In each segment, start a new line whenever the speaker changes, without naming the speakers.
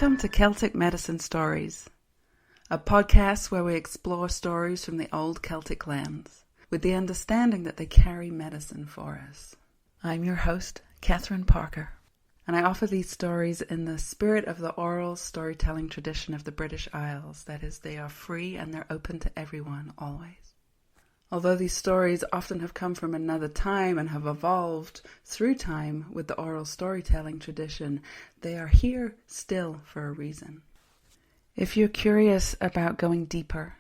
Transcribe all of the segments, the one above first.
Welcome to Celtic Medicine Stories, a podcast where we explore stories from the old Celtic lands, with the understanding that they carry medicine for us. I'm your host, Catherine Parker, and I offer these stories in the spirit of the oral storytelling tradition of the British Isles. That is, they are free and they're open to everyone, always. Although these stories often have come from another time and have evolved through time with the oral storytelling tradition, they are here still for a reason. If you're curious about going deeper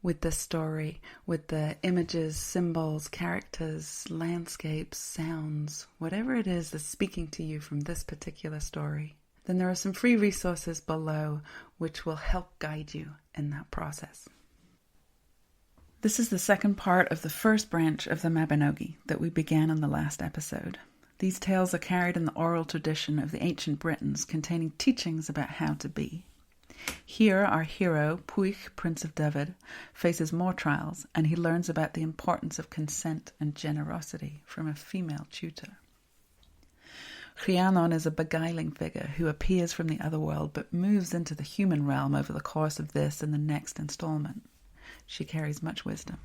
with this story, with the images, symbols, characters, landscapes, sounds, whatever it is that's speaking to you from this particular story, then there are some free resources below which will help guide you in that process. This is the second part of the first branch of the Mabinogi that we began in the last episode. These tales are carried in the oral tradition of the ancient Britons, containing teachings about how to be. Here, our hero, Pwyll, Prince of Dyfed, faces more trials, and he learns about the importance of consent and generosity from a female tutor. Rhiannon is a beguiling figure who appears from the Otherworld but moves into the human realm over the course of this and the next installment. She carries much wisdom.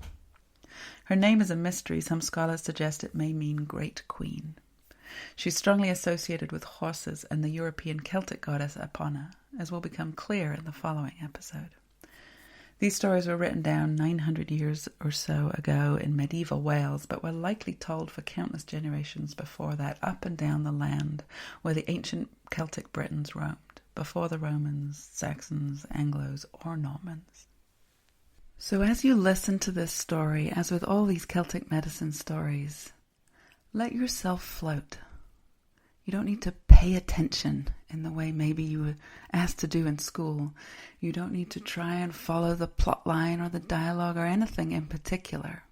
Her name is a mystery. Some scholars suggest it may mean Great Queen. She's strongly associated with horses and the European Celtic goddess Epona, as will become clear in the following episode. These stories were written down 900 years or so ago in medieval Wales, but were likely told for countless generations before that up and down the land where the ancient Celtic Britons roamed, before the Romans, Saxons, Anglos, or Normans. So as you listen to this story, as with all these Celtic medicine stories, let yourself float. You don't need to pay attention in the way maybe you were asked to do in school. You don't need to try and follow the plot line or the dialogue or anything in particular.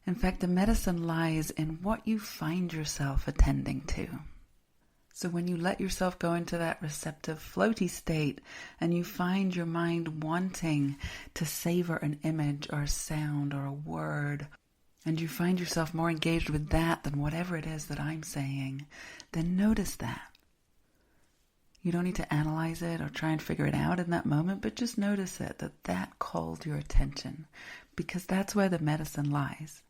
In fact, the medicine lies in what you find yourself attending to. So when you let yourself go into that receptive, floaty state and you find your mind wanting to savor an image or a sound or a word, and you find yourself more engaged with that than whatever it is that I'm saying, then notice that. You don't need to analyze it or try and figure it out in that moment, but just notice it, that called your attention, because that's where the medicine lies.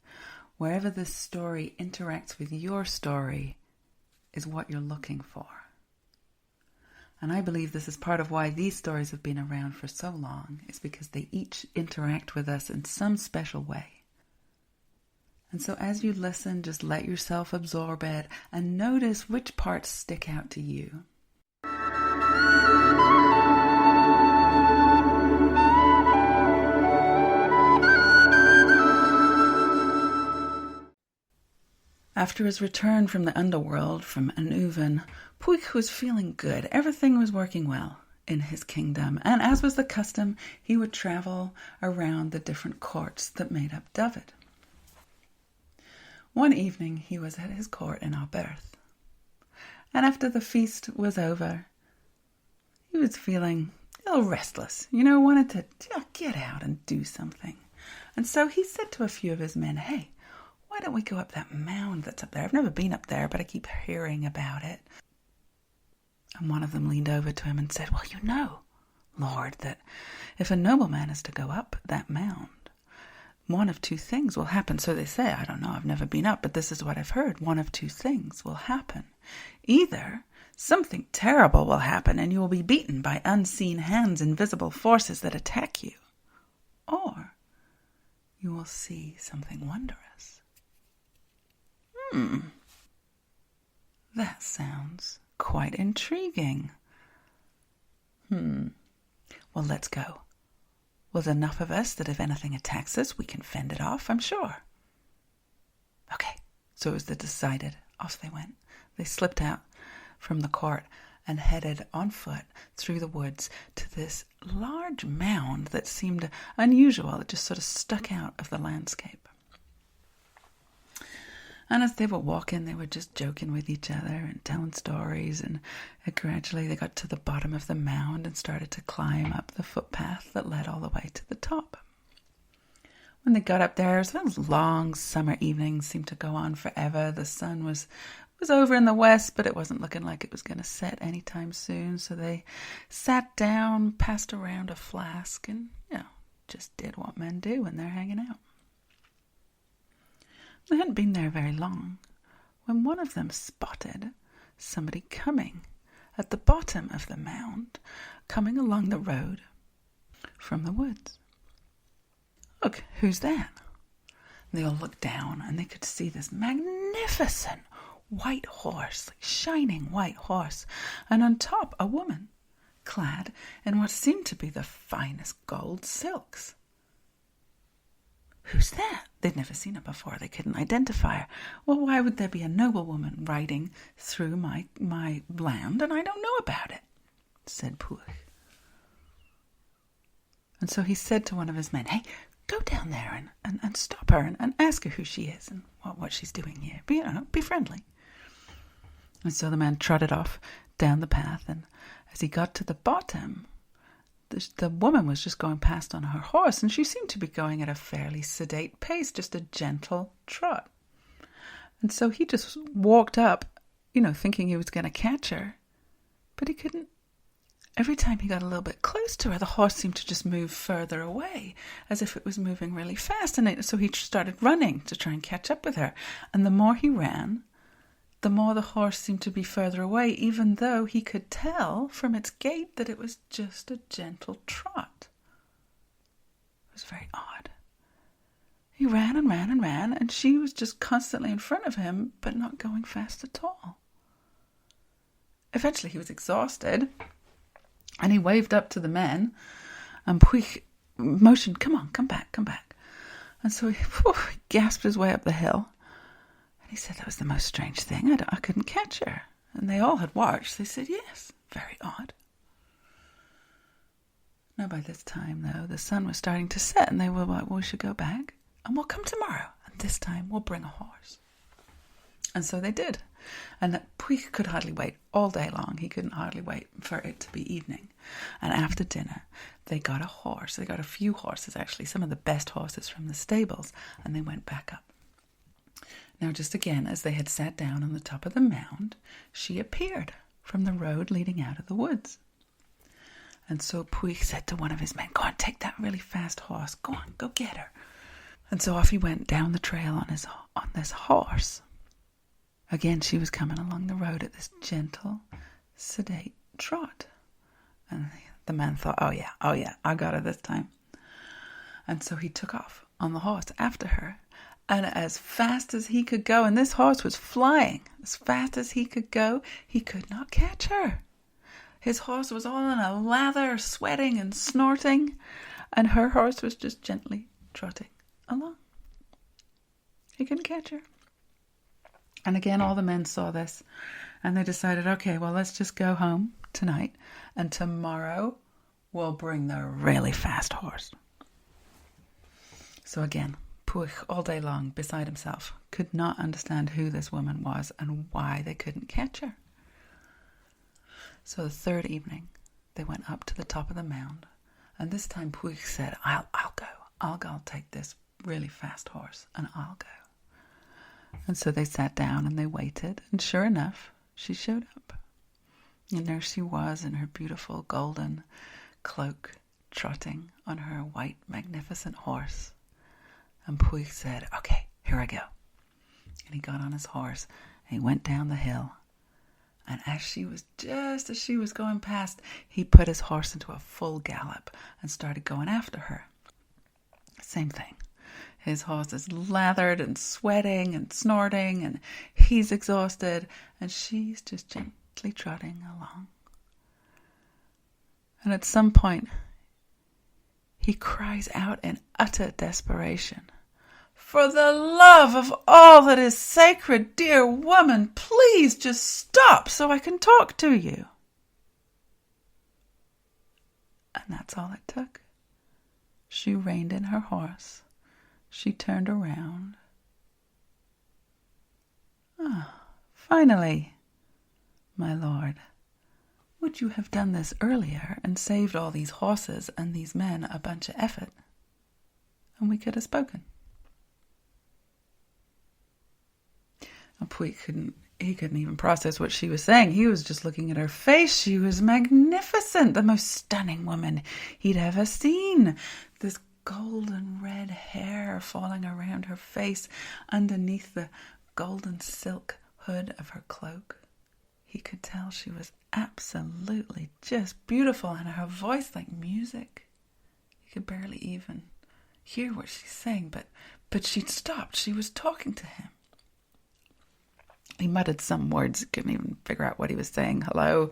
Wherever this story interacts with your story is what you're looking for. And I believe this is part of why these stories have been around for so long, is because they each interact with us in some special way. And so as you listen, just let yourself absorb it and notice which parts stick out to you. After his return from the underworld, from Anuvan, Pwyll was feeling good. Everything was working well in his kingdom, and as was the custom, he would travel around the different courts that made up Dyfed. One evening he was at his court in Aberth, and after the feast was over, he was feeling a little restless, wanted to get out and do something. And so he said to a few of his men, "Hey, why don't we go up that mound that's up there? I've never been up there, but I keep hearing about it." And one of them leaned over to him and said, "Well, you know, Lord, that if a nobleman is to go up that mound, one of two things will happen." So they say, "I don't know, I've never been up, but this is what I've heard. One of two things will happen. Either something terrible will happen and you will be beaten by unseen hands, invisible forces that attack you, or you will see something wondrous." That sounds quite intriguing. Well, let's go. Well, there's enough of us that if anything attacks us, we can fend it off, I'm sure. Okay, so it was decided. Off they went. They slipped out from the court and headed on foot through the woods to this large mound that seemed unusual. It just sort of stuck out of the landscape. And as they were walking, they were just joking with each other and telling stories, and gradually they got to the bottom of the mound and started to climb up the footpath that led all the way to the top. When they got up there, those long summer evenings seemed to go on forever. The sun was was over in the west, but it wasn't looking like it was going to set anytime soon. So they sat down, passed around a flask, and, just did what men do when they're hanging out. They hadn't been there very long when one of them spotted somebody coming at the bottom of the mound, coming along the road from the woods. "Look, who's that?" They all looked down and they could see this magnificent white horse, like shining white horse, and on top a woman, clad in what seemed to be the finest gold silks. "Who's that?" They'd never seen her before. They couldn't identify her. "Well, why would there be a noblewoman riding through my land and I don't know about it?" said Pwyll. And so he said to one of his men, "Hey, go down there and stop her and ask her who she is and what she's doing here. Be friendly." And so the man trotted off down the path, and as he got to the bottom, the woman was just going past on her horse, and she seemed to be going at a fairly sedate pace, just a gentle trot. And so he just walked up, thinking he was going to catch her, but he couldn't. Every time he got a little bit close to her, the horse seemed to just move further away, as if it was moving really fast. And so he started running to try and catch up with her. And the more he ran, the more the horse seemed to be further away, even though he could tell from its gait that it was just a gentle trot. It was very odd. He ran and ran and ran, and she was just constantly in front of him, but not going fast at all. Eventually he was exhausted, and he waved up to the men, and Pwyll motioned, "Come on, come back. And so he gasped his way up the hill. And he said that was the most strange thing. I couldn't catch her. And they all had watched. They said, "Yes, very odd." Now by this time, though, the sun was starting to set, and they were like, "Well, we should go back, and we'll come tomorrow. And this time we'll bring a horse." And so they did. And Pwyll could hardly wait all day long. He couldn't hardly wait for it to be evening. And after dinner, they got a horse. They got a few horses, actually, some of the best horses from the stables, and they went back up. Now, just again, as they had sat down on the top of the mound, she appeared from the road leading out of the woods. And so Pwyll said to one of his men, "Go on, take that really fast horse. Go on, go get her." And so off he went down the trail on this horse. Again, she was coming along the road at this gentle, sedate trot. And the man thought, oh yeah, I got her this time. And so he took off on the horse after her. And as fast as he could go, and this horse was flying, as fast as he could go, he could not catch her. His horse was all in a lather, sweating and snorting, and her horse was just gently trotting along. He couldn't catch her. And again, all the men saw this, and they decided, okay, well, let's just go home tonight, and tomorrow we'll bring the really fast horse. So again, Pwyll, all day long, beside himself, could not understand who this woman was and why they couldn't catch her. So the third evening, they went up to the top of the mound, and this time Pwyll said, I'll go. I'll take this really fast horse, and I'll go. And so they sat down and they waited, and sure enough, she showed up. And there she was in her beautiful golden cloak, trotting on her white, magnificent horse. And Pwyll said, okay, here I go. And he got on his horse, and he went down the hill. And as she was going past, he put his horse into a full gallop and started going after her. Same thing. His horse is lathered and sweating and snorting, and he's exhausted, and she's just gently trotting along. And at some point, he cries out in utter desperation, "For the love of all that is sacred, dear woman, please just stop so I can talk to you." And that's all it took. She reined in her horse. She turned around. Finally, my lord, would you have done this earlier and saved all these horses and these men a bunch of effort, and we could have spoken? And Pwyll He couldn't even process what she was saying. He was just looking at her face. She was magnificent, the most stunning woman he'd ever seen. This golden red hair falling around her face underneath the golden silk hood of her cloak. He could tell she was absolutely just beautiful, and her voice like music. He could barely even hear what she's saying, but she'd stopped. She was talking to him. He muttered some words, couldn't even figure out what he was saying. Hello,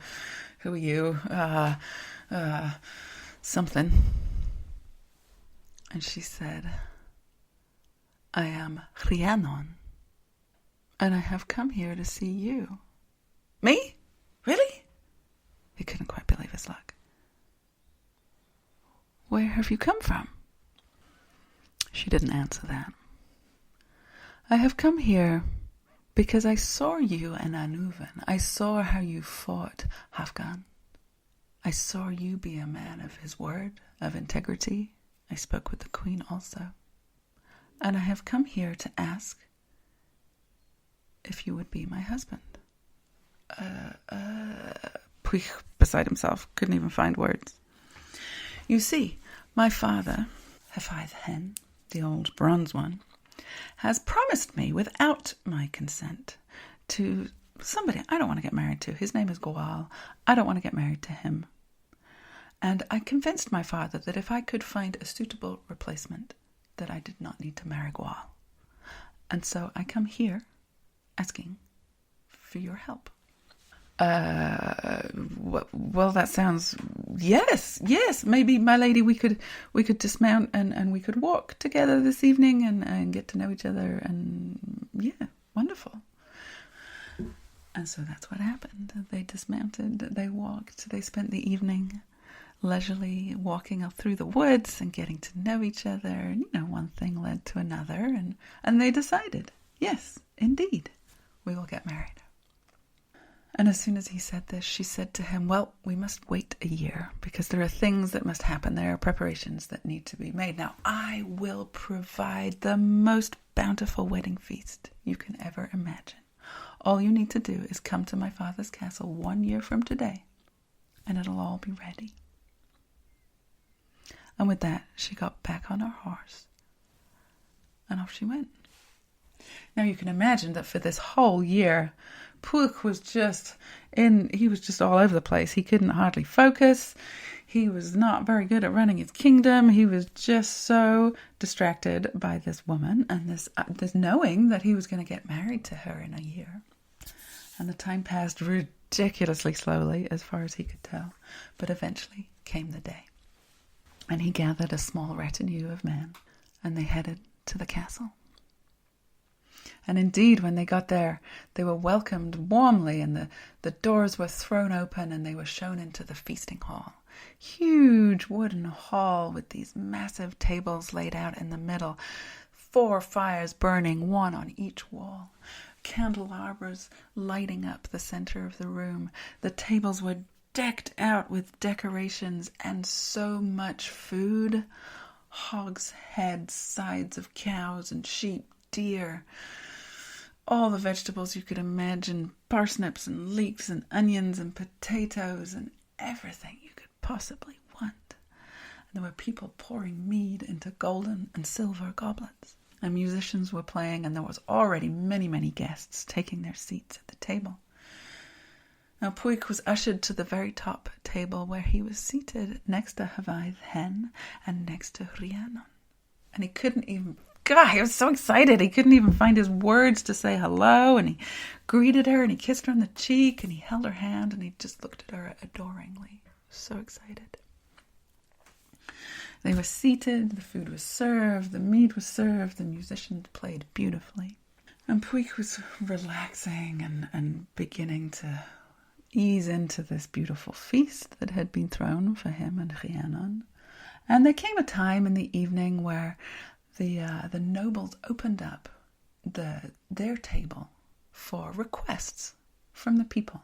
who are you? Something. And she said, I am Rhiannon, and I have come here to see you. Me? Really? He couldn't quite believe his luck. Where have you come from? She didn't answer that. I have come here because I saw you in Anuvan. I saw how you fought Hafgan. I saw you be a man of his word, of integrity. I spoke with the queen also. And I have come here to ask if you would be my husband. Pwyll, beside himself, couldn't even find words. You see, my father, Hephaith Hen, the old bronze one, has promised me without my consent to somebody I don't want to get married to. His name is Goal. I don't want to get married to him. And I convinced my father that if I could find a suitable replacement, that I did not need to marry Goal. And so I come here asking for your help. Well, that sounds, yes, maybe, my lady, we could dismount and we could walk together this evening and get to know each other, and yeah, wonderful. And so that's what happened. They dismounted, they walked, they spent the evening leisurely walking up through the woods and getting to know each other, and one thing led to another, and they decided, yes, indeed, we will get married. And as soon as he said this, she said to him, well, we must wait a year because there are things that must happen. There are preparations that need to be made. Now, I will provide the most bountiful wedding feast you can ever imagine. All you need to do is come to my father's castle 1 year from today, and it'll all be ready. And with that, she got back on her horse, and off she went. Now, you can imagine that for this whole year, Pwyll was just all over the place. He couldn't hardly focus. He was not very good at running his kingdom. He was just so distracted by this woman and this knowing that he was going to get married to her in a year. And the time passed ridiculously slowly as far as he could tell. But eventually came the day. And he gathered a small retinue of men, and they headed to the castle. And indeed, when they got there, they were welcomed warmly, and the doors were thrown open, and they were shown into the feasting hall. Huge wooden hall with these massive tables laid out in the middle, 4 fires burning, 1 on each wall, candelabras lighting up the center of the room. The tables were decked out with decorations and so much food. Hogs' heads, sides of cows and sheep, deer, all the vegetables you could imagine, parsnips and leeks and onions and potatoes and everything you could possibly want. And there were people pouring mead into golden and silver goblets. And musicians were playing, and there was already many, many guests taking their seats at the table. Now Pwyll was ushered to the very top table where he was seated next to Hephaith Hen and next to Rhiannon. And he couldn't even, God, he was so excited. He couldn't even find his words to say hello. And he greeted her and he kissed her on the cheek and he held her hand and he just looked at her adoringly. So excited. They were seated, the food was served, the mead was served, the musicians played beautifully. And Pwyll was relaxing and beginning to ease into this beautiful feast that had been thrown for him and Rhiannon. And there came a time in the evening where the nobles opened up their table for requests from the people,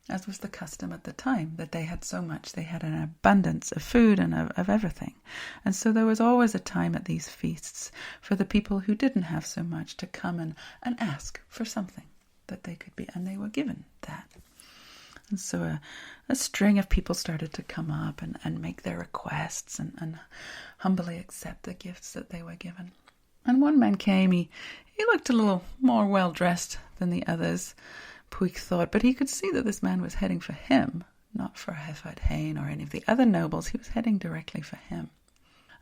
as was the custom at the time, that they had so much, they had an abundance of food and of everything. And so there was always a time at these feasts for the people who didn't have so much to come and ask for something. that they could be, and they were given that. And so a string of people started to come up and make their requests and humbly accept the gifts that they were given. And one man came, he looked a little more well-dressed than the others, Pwyll thought, but he could see that this man was heading for him, not for Hefyd Hain or any of the other nobles. He was heading directly for him.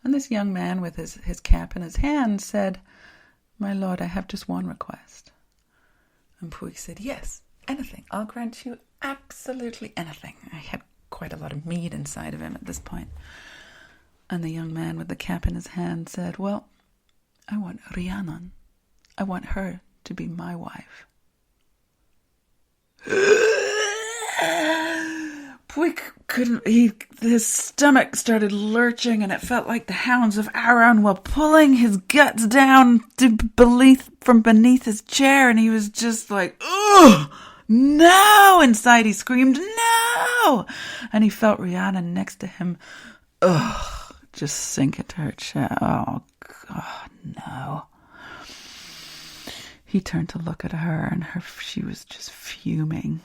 And this young man with his cap in his hand said, "My lord, I have just one request." And Pwyll said, "Yes, anything. I'll grant you absolutely anything." I had quite a lot of mead inside of him at this point. And the young man with the cap in his hand said, "Well, I want Rhiannon. I want her to be my wife." Pwyll couldn't, his stomach started lurching, and it felt like the hounds of Aran were pulling his guts down from beneath his chair, and he was just like, "Ugh! No!" Inside he screamed, "No!" And he felt Rhiannon next to him, just sink into her chair. Oh, God, no. He turned to look at her, and she was just fuming.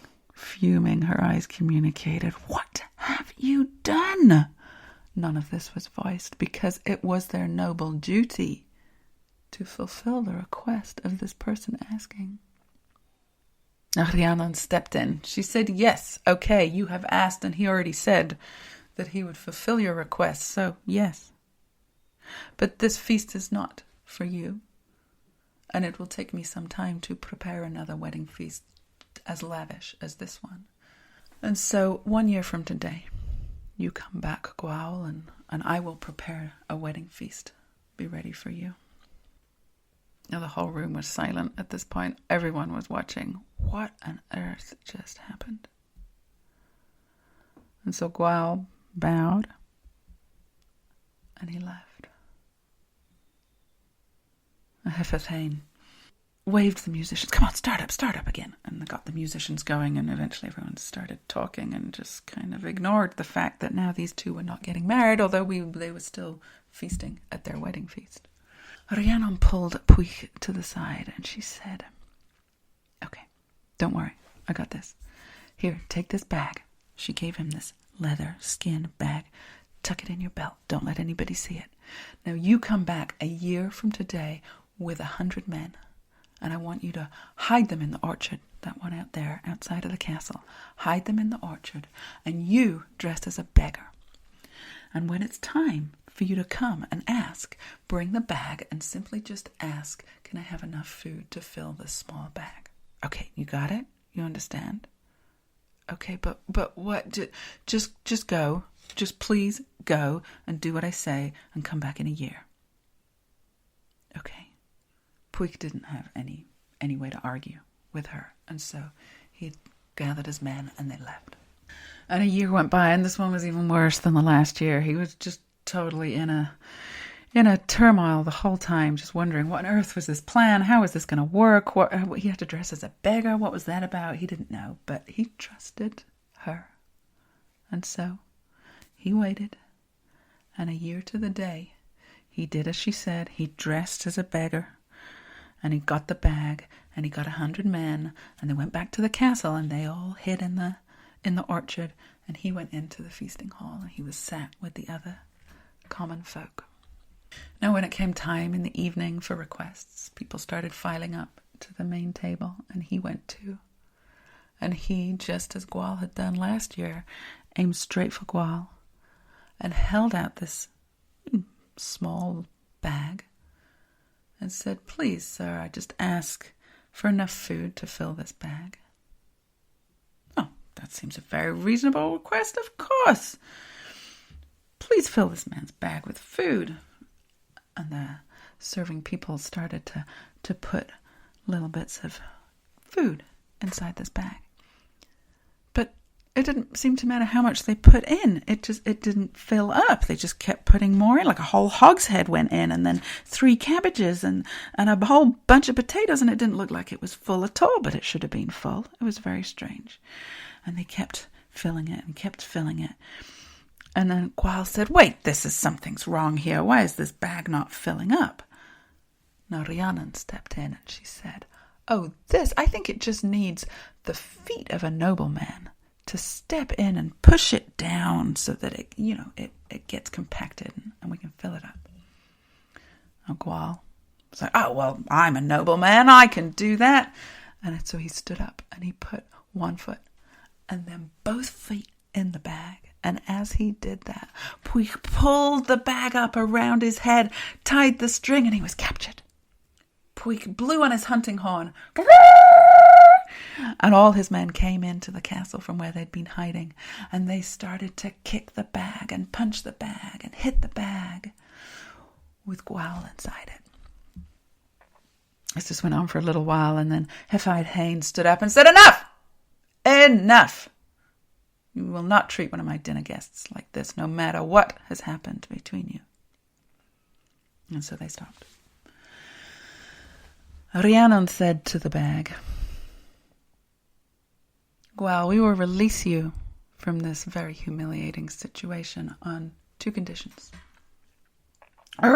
Her eyes communicated, "What have you done?" None of this was voiced, because it was their noble duty to fulfill the request of this person asking. Rhiannon stepped in. She said, "Yes, okay, you have asked, and he already said that he would fulfill your request, so yes. But this feast is not for you, and it will take me some time to prepare another wedding feast as lavish as this one. And so 1 year from today, you come back, Gwawl, and I will prepare a wedding feast. Be ready for you." Now the whole room was silent at this point. Everyone was watching. What on earth just happened? And so Gwawl bowed, and he left. Hefyd Hain waved the musicians, "Come on, start up again." And they got the musicians going, and eventually everyone started talking and just kind of ignored the fact that now these two were not getting married, although they were still feasting at their wedding feast. Rhiannon pulled Pwyll to the side, and she said, "Okay, don't worry, I got this. Here, take this bag." She gave him this leather skin bag. "Tuck it in your belt. Don't let anybody see it. Now you come back a year from today with 100 men. And I want you to hide them in the orchard, that one out there, outside of the castle. Hide them in the orchard, and you dressed as a beggar. And when it's time for you to come and ask, bring the bag and simply just ask, 'Can I have enough food to fill this small bag?' Okay, you got it? You understand? Okay, but what? Just go. Just please go and do what I say and come back in a year." Okay. Pwyll didn't have any way to argue with her, and so he gathered his men and they left. And a year went by, and this one was even worse than the last year. He was just totally in a turmoil the whole time, just wondering what on earth was this plan? How was this going to work? He had to dress as a beggar. What was that about? He didn't know, but he trusted her. And so he waited, and a year to the day, he did as she said. He dressed as a beggar, and he got the bag, and he got 100 men, and they went back to the castle, and they all hid in the orchard, and he went into the feasting hall, and he was sat with the other common folk. Now when it came time in the evening for requests, people started filing up to the main table, and he went too. And he, just as Gwawl had done last year, aimed straight for Gwawl and held out this small bag and said, "Please, sir, I just ask for enough food to fill this bag." "Oh, that seems a very reasonable request, of course. Please fill this man's bag with food." And the serving people started to put little bits of food inside this bag. But it didn't seem to matter how much they put in. It didn't fill up. They just kept putting more in, like a whole hogshead went in, and then 3 cabbages and a whole bunch of potatoes, and it didn't look like it was full at all, but it should have been full. It was very strange. And they kept filling it and kept filling it. And then Gwawl said, "Wait, something's wrong here. Why is this bag not filling up?" Now Rhiannon stepped in and she said, Oh, this, I think it just needs the feet of a nobleman to step in and push it down so that it gets compacted and we can fill it up. Pwyll was like, oh, well, I'm a nobleman, I can do that. And so he stood up and he put one foot and then both feet in the bag. And as he did that, Pwyll pulled the bag up around his head, tied the string, and he was captured. Pwyll blew on his hunting horn, and all his men came into the castle from where they'd been hiding, and they started to kick the bag and punch the bag and hit the bag with Pwyll inside it. This just went on for a little while, and then Hephaid stood up and said, Enough! Enough! You will not treat one of my dinner guests like this, no matter what has happened between you. And so they stopped. Rhiannon said to the bag, Pwyll, we will release you from this very humiliating situation on 2 conditions. It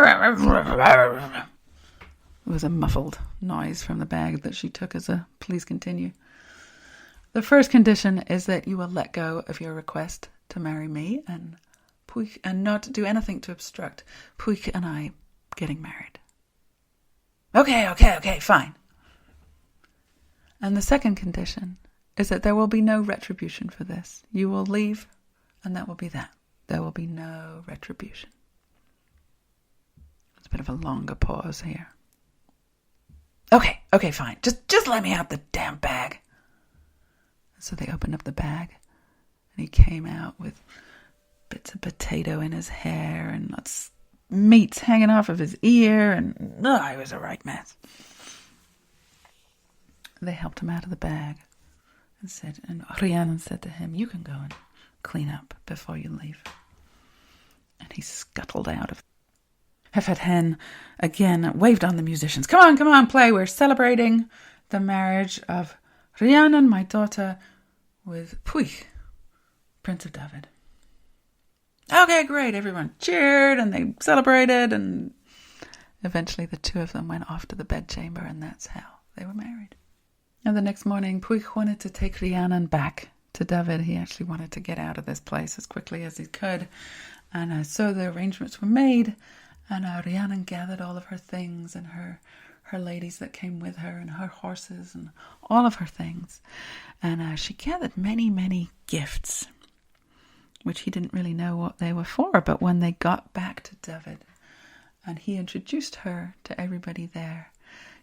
was a muffled noise from the bag that she took as a please continue. The first condition is that you will let go of your request to marry me and not do anything to obstruct Pwyll and I getting married. Okay, fine. And the second condition is that there will be no retribution for this. You will leave, and that will be that. There will be no retribution. It's a bit of a longer pause here. Okay, fine. Just let me out the damn bag. So they opened up the bag, and he came out with bits of potato in his hair and meats hanging off of his ear, and it was a right mess. They helped him out of the bag and Rhiannon said to him, you can go and clean up before you leave. And he scuttled out of. Hephaid again waved on the musicians. Come on, play. We're celebrating the marriage of Rhiannon, my daughter, with Pwyll, Prince of Dyfed. Okay, great. Everyone cheered and they celebrated, and eventually the 2 of them went off to the bedchamber, and that's how they were married. And the next morning, Pwyll wanted to take Rhiannon back to Dyfed. He actually wanted to get out of this place as quickly as he could. And so the arrangements were made, and Rhiannon gathered all of her things and her ladies that came with her and her horses and all of her things. And she gathered many, many gifts, which he didn't really know what they were for. But when they got back to Dyfed and he introduced her to everybody there,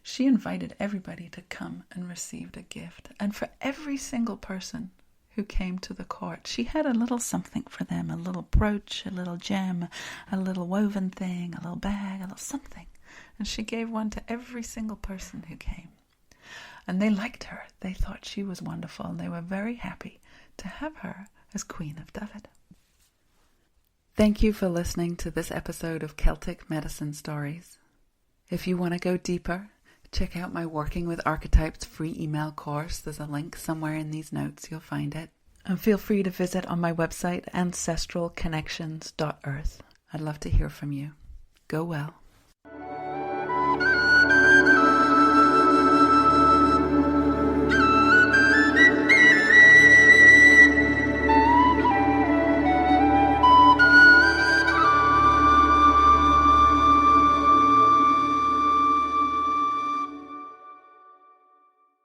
she invited everybody to come and receive a gift. And for every single person who came to the court, she had a little something for them, a little brooch, a little gem, a little woven thing, a little bag, a little something. And she gave one to every single person who came. And they liked her. They thought she was wonderful, and they were very happy to have her as Queen of Dyfed. Thank you for listening to this episode of Celtic Medicine Stories. If you want to go deeper, check out my Working with Archetypes free email course. There's a link somewhere in these notes. You'll find it. And feel free to visit on my website, ancestralconnections.earth. I'd love to hear from you. Go well.